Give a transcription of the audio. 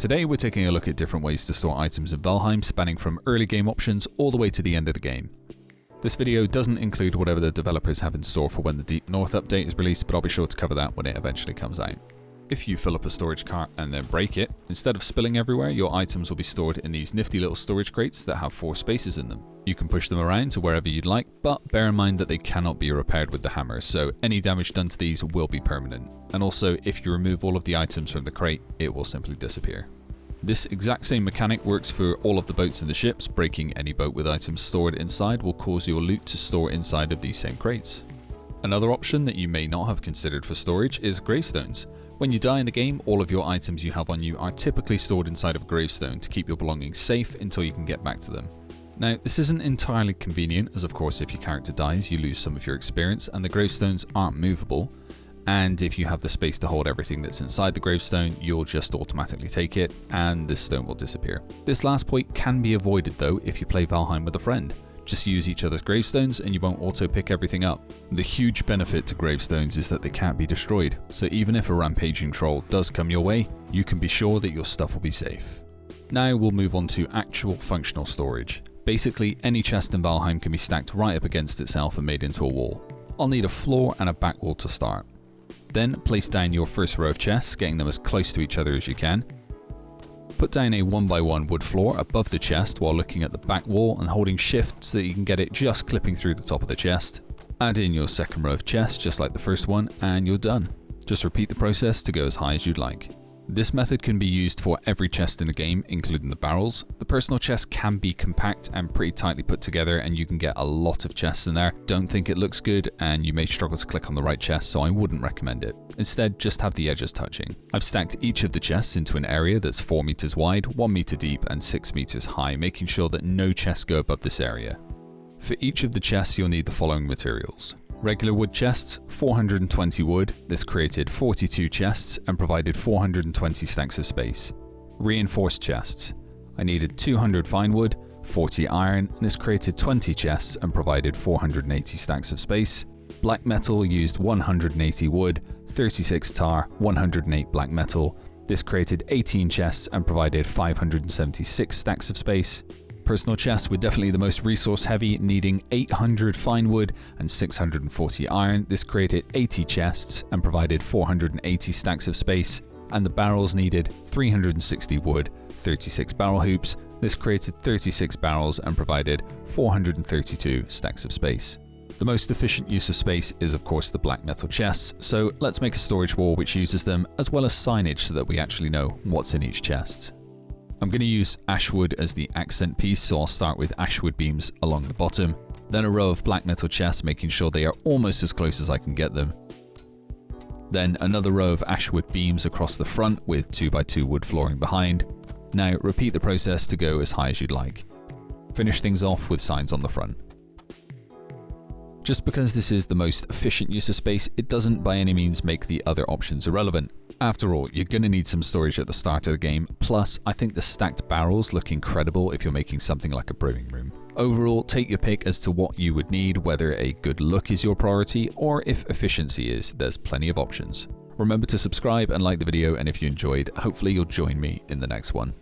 Today we're taking a look at different ways to store items in Valheim, spanning from early game options all the way to the end of the game. This video doesn't include whatever the developers have in store for when the Deep North update is released, but I'll be sure to cover that when it eventually comes out. If you fill up a storage cart and then break it, instead of spilling everywhere, your items will be stored in these nifty little storage crates that have 4 spaces in them. You can push them around to wherever you'd like, but bear in mind that they cannot be repaired with the hammer, so any damage done to these will be permanent. And also, if you remove all of the items from the crate, it will simply disappear. This exact same mechanic works for all of the boats and the ships. Breaking any boat with items stored inside will cause your loot to store inside of these same crates. Another option that you may not have considered for storage is gravestones. When you die in the game, all of your items you have on you are typically stored inside of a gravestone to keep your belongings safe until you can get back to them. Now, this isn't entirely convenient, as of course if your character dies you lose some of your experience and the gravestones aren't movable, and if you have the space to hold everything that's inside the gravestone, you'll just automatically take it and this stone will disappear. This last point can be avoided though if you play Valheim with a friend. Just use each other's gravestones and you won't auto pick everything up. The huge benefit to gravestones is that they can't be destroyed, so even if a rampaging troll does come your way, you can be sure that your stuff will be safe. Now we'll move on to actual functional storage. Basically, any chest in Valheim can be stacked right up against itself and made into a wall. I'll need a floor and a back wall to start. Then place down your first row of chests, getting them as close to each other as you can. Put down a 1x1 wood floor above the chest while looking at the back wall and holding shift so that you can get it just clipping through the top of the chest. Add in your second row of chests just like the first one and you're done. Just repeat the process to go as high as you'd like. This method can be used for every chest in the game, including the barrels. The personal chest can be compact and pretty tightly put together and you can get a lot of chests in there. Don't think it looks good and you may struggle to click on the right chest, so I wouldn't recommend it. Instead, just have the edges touching. I've stacked each of the chests into an area that's 4 meters wide, 1 meter deep and 6 meters high, making sure that no chests go above this area. For each of the chests you'll need the following materials. Regular wood chests, 420 wood. This created 42 chests and provided 420 stacks of space. Reinforced chests. I needed 200 Finewood, 40 iron, and this created 20 chests and provided 480 stacks of space. Black metal used 180 wood, 36 tar, 108 black metal. This created 18 chests and provided 576 stacks of space. Personal chests were definitely the most resource heavy, needing 800 Finewood and 640 iron. This created 80 chests and provided 480 stacks of space. And the barrels needed 360 wood, 36 barrel hoops. This created 36 barrels and provided 432 stacks of space. The most efficient use of space is of course the black metal chests, so let's make a storage wall which uses them, as well as signage so that we actually know what's in each chest. I'm going to use ashwood as the accent piece, so I'll start with ashwood beams along the bottom, then a row of black metal chests making sure they are almost as close as I can get them. Then another row of ashwood beams across the front with 2x2 wood flooring behind. Now repeat the process to go as high as you'd like. Finish things off with signs on the front. Just because this is the most efficient use of space, it doesn't by any means make the other options irrelevant. After all, you're going to need some storage at the start of the game, plus I think the stacked barrels look incredible if you're making something like a brewing room. Overall, take your pick as to what you would need, whether a good look is your priority or if efficiency is. There's plenty of options. Remember to subscribe and like the video, and if you enjoyed, hopefully you'll join me in the next one.